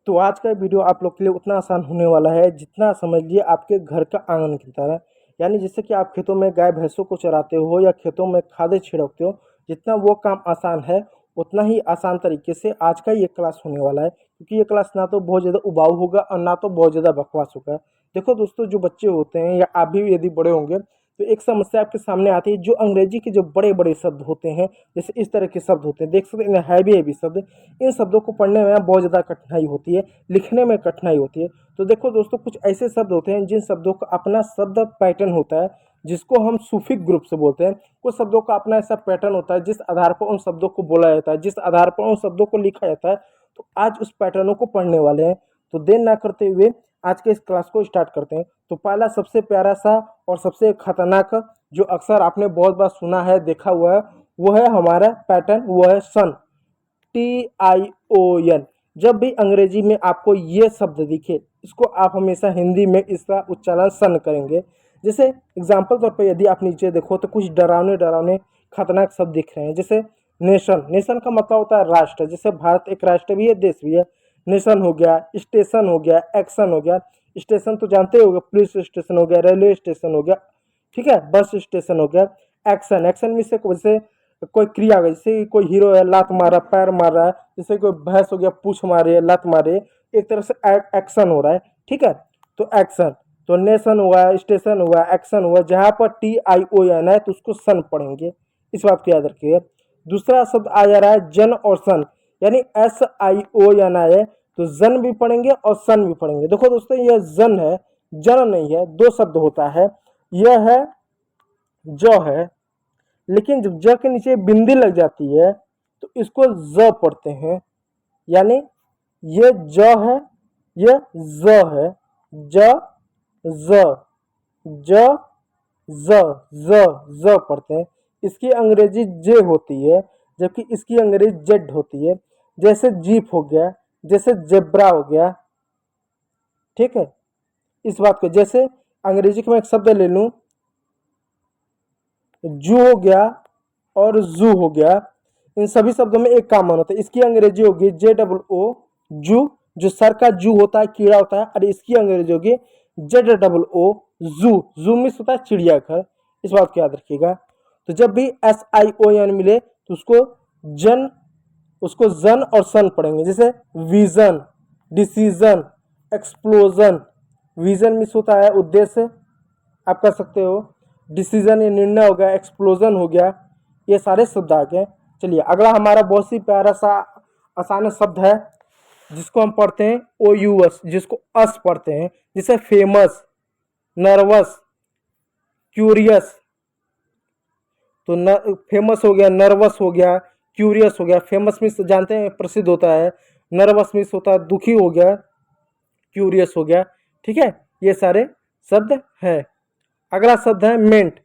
तो आज का वीडियो आप लोग के लिए उतना आसान होने वाला है जितना समझ लिए आपके घर का आंगन की तरह। यानी जैसे कि आप खेतों में गाय भैंसों को चराते हो या खेतों में खादें छिड़कते हो, जितना वो काम आसान है उतना ही आसान तरीके से आज का ये क्लास होने वाला है। क्योंकि ये क्लास ना तो बहुत ज़्यादा उबाऊ होगा और ना तो बहुत ज़्यादा बकवास होगा। देखो दोस्तों, जो बच्चे होते हैं या आप भी यदि बड़े होंगे तो एक समस्या आपके सामने आती है। जो अंग्रेजी के जो बड़े बड़े शब्द होते हैं, जैसे इस तरह के शब्द होते हैं, देख सकते हैं हैवी हैवी शब्द, इन शब्दों को पढ़ने में बहुत ज़्यादा कठिनाई होती है, लिखने में कठिनाई होती है। तो देखो दोस्तों, कुछ ऐसे शब्द होते हैं जिन शब्दों का अपना शब्द पैटर्न होता है, जिसको हम सूफिक ग्रुप से बोलते हैं। कुछ शब्दों का अपना ऐसा पैटर्न होता है जिस आधार पर उन शब्दों को बोला जाता है, जिस आधार पर उन शब्दों को लिखा जाता है। तो आज उस पैटर्नों को पढ़ने वाले हैं। तो देर ना करते हुए आज के इस क्लास को स्टार्ट करते हैं। तो पहला सबसे प्यारा सा और सबसे खतरनाक जो अक्सर आपने बहुत बार सुना है, देखा हुआ है, वो है हमारा पैटर्न, वो है सन। TION। जब भी अंग्रेजी में आपको ये शब्द दिखे, इसको आप हमेशा हिंदी में इसका उच्चारण सन करेंगे। जैसे एग्जाम्पल तौर पर यदि आप नीचे देखो तो कुछ डरावने डरावने खतरनाक शब्द दिख रहे हैं। जैसे नेशन, नेशन का मतलब होता है राष्ट्र। जैसे भारत एक राष्ट्र भी है, देश भी है। नेशन हो गया, स्टेशन हो गया, एक्शन हो गया। स्टेशन तो जानते होगे, पुलिस स्टेशन हो गया, रेलवे स्टेशन हो गया, ठीक है, बस स्टेशन हो गया। एक्शन, एक्शन में से जैसे कोई क्रिया हो गई, जैसे कोई हीरो है लात मारा, पैर मार रहा है, जैसे कोई भैंस हो गया पूछ मारे, लात मारे, एक तरह से एक्शन हो रहा है, ठीक है। तो एक्शन, तो नेशन हुआ, स्टेशन हुआ, एक्शन हुआ। जहां पर TION है तो उसको सन पढ़ेंगे, इस बात को याद रखिए। दूसरा शब्द आ जा रहा है जन और सन, यानी SION है तो जन भी पढ़ेंगे और सन भी पढ़ेंगे। देखो दोस्तों, यह जन है, जन नहीं है। दो शब्द होता है, यह है जो है, लेकिन जब ज के नीचे बिंदी लग जाती है तो इसको ज पढ़ते हैं। यानी ये ज है, ये ज है, ज ज ज ज ज पढ़ते हैं। इसकी अंग्रेजी जे होती है, जबकि इसकी अंग्रेजी जेड होती है। जैसे जीप हो गया, जैसे जेब्रा हो गया, ठीक है। इस बात को, जैसे अंग्रेजी का मैं एक शब्द ले लूं, जू हो गया और जू हो गया, इन सभी शब्दों में एक कॉमन होता है। इसकी अंग्रेजी होगी JOO, जू, जो सर का जू होता है, कीड़ा होता है। और इसकी अंग्रेजी होगी ZOO, जू, जू मीन्स होता है चिड़ियाघर। इस बात को याद रखिएगा। तो जब भी SION मिले तो उसको जन और सन पढ़ेंगे। जैसे vision, decision, explosion. Vision means होता है उद्देश्य, आप कर सकते हो। डिसीजन ये निर्णय हो गया, एक्सप्लोजन हो गया, ये सारे शब्द आ गए। चलिए अगला हमारा बहुत ही प्यारा सा आसान शब्द है जिसको हम पढ़ते हैं OUS, जिसको अस पढ़ते हैं। जैसे फेमस, नर्वस, क्यूरियस। तो फेमस हो गया, नर्वस हो गया, क्यूरियस हो गया। फेमस मीन्स जानते हैं प्रसिद्ध होता है, नर्वस मीन्स होता है दुखी हो गया, क्यूरियस हो गया, ठीक है। ये सारे शब्द हैं। अगला शब्द है मेंट,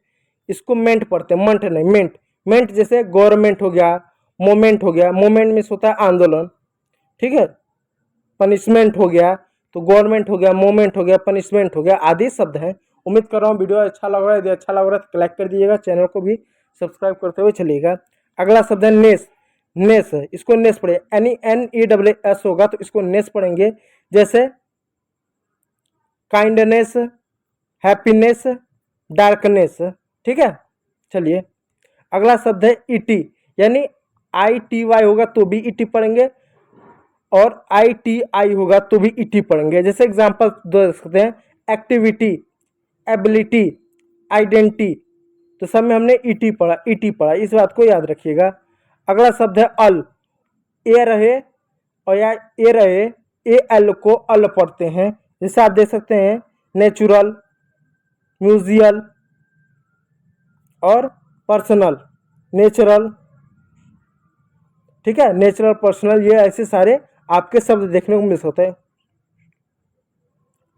इसको मेंट पढ़ते हैं, मंट नहीं, मेंट। मेंट जैसे गवर्नमेंट हो गया, मोमेंट हो गया, मोमेंट मीन्स होता है आंदोलन, ठीक है। पनिशमेंट हो गया, तो गवर्नमेंट हो गया, मोमेंट हो गया, पनिशमेंट हो गया, आदि शब्द हैं। उम्मीद कर रहा हूँ वीडियो अच्छा लग रहा है। यदि अच्छा लग रहा है तो लाइक कर दीजिएगा, चैनल को भी सब्सक्राइब करते हुए चलिएगा। अगला शब्द है नेस, नेस है, इसको नेस पढ़े, NES होगा तो इसको नेस पढ़ेंगे। जैसे काइंडनेस, हैप्पीनेस, डार्कनेस, ठीक है। चलिए अगला शब्द है ET, यानी ITY होगा तो भी ET पढ़ेंगे और ITI होगा तो भी ET पढ़ेंगे। जैसे एग्जांपल दे सकते हैं, एक्टिविटी, एबिलिटी, आइडेंटिटी, तो सब में हमने ET पढ़ा, ET पढ़ा, इस बात को याद रखिएगा। अगला शब्द है अल, ए रहे और या ए रहे, AL को अल पढ़ते हैं। जैसे आप देख सकते हैं नेचुरल, म्यूजियल और पर्सनल, नेचुरल, ठीक है, नेचुरल, पर्सनल, ये ऐसे सारे आपके शब्द देखने को मिल सकते हैं।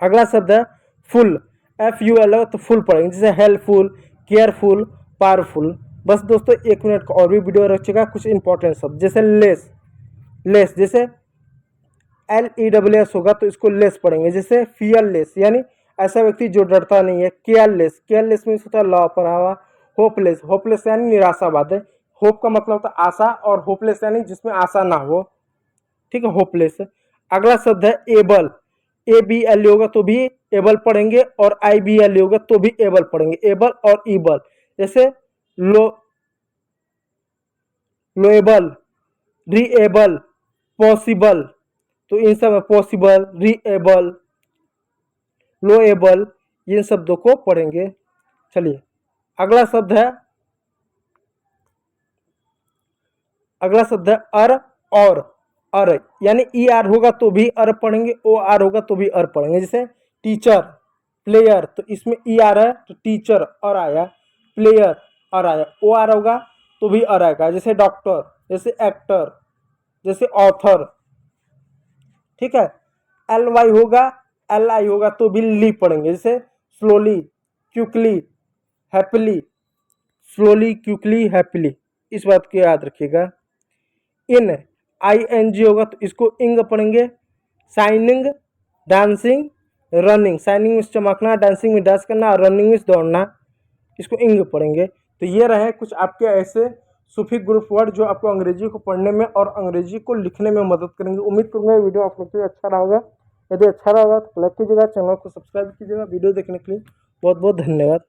अगला शब्द है फुल, FUL, तो फुल पढ़ेंगे। जैसे हेल्पफुल, केयरफुल, पावरफुल। बस दोस्तों 1 मिनट का और भी वीडियो रखिएगा। कुछ इंपॉर्टेंट शब्द जैसे लेस, लेस जैसे LESS होगा तो इसको लेस पढ़ेंगे। जैसे फियरलेस, यानी ऐसा व्यक्ति जो डरता नहीं है। केयरलेस, केयरलेस मीन्स होता है लापरवाह। होपलेस, होपलेस यानी निराशावाद है। होप का मतलब होता है आशा, और होपलेस यानी जिसमें आशा ना हो, ठीक है, होपलेस। अगला शब्द है एबल, ए बी एल होगा तो भी एबल पढ़ेंगे और आई बी एल होगा तो भी एबल पढ़ेंगे, एबल और ईबल। जैसे लोएबल, रीएबल, पॉसिबल, तो इन सब में पॉसिबल, रीएबल, लोएबल, इन शब्दों को पढ़ेंगे। चलिए अगला शब्द है अर और। अर यानी ई आर होगा तो भी अर पढ़ेंगे, ओ आर होगा तो भी अर पढ़ेंगे। जैसे टीचर, प्लेयर, तो इसमें ई आर है तो टीचर अर आया, प्लेयर अर आया, ओ आर होगा तो भी अर आएगा। जैसे डॉक्टर, जैसे एक्टर, जैसे ऑथर, ठीक है। एल वाई होगा, एल आई होगा तो भी ली पढ़ेंगे। जैसे slowly, quickly, happily, slowly, quickly, happily, इस बात को याद रखिएगा। इन, आई एन जी होगा तो इसको इंग पढ़ेंगे। शाइनिंग, डांसिंग, रनिंग, शाइनिंग में चमकना, डांसिंग में डांस करना और रनिंग में दौड़ना, इसको इंग पढ़ेंगे। तो ये रहे कुछ आपके ऐसे सुफिक्स ग्रुप वर्ड जो आपको अंग्रेजी को पढ़ने में और अंग्रेजी को लिखने में मदद करेंगे। उम्मीद करूंगा ये वीडियो आप लोग के लिए अच्छा रहा होगा। यदि अच्छा रहा होगा तो लाइक कीजिएगा, चैनल को सब्सक्राइब कीजिएगा। वीडियो देखने के लिए बहुत बहुत धन्यवाद।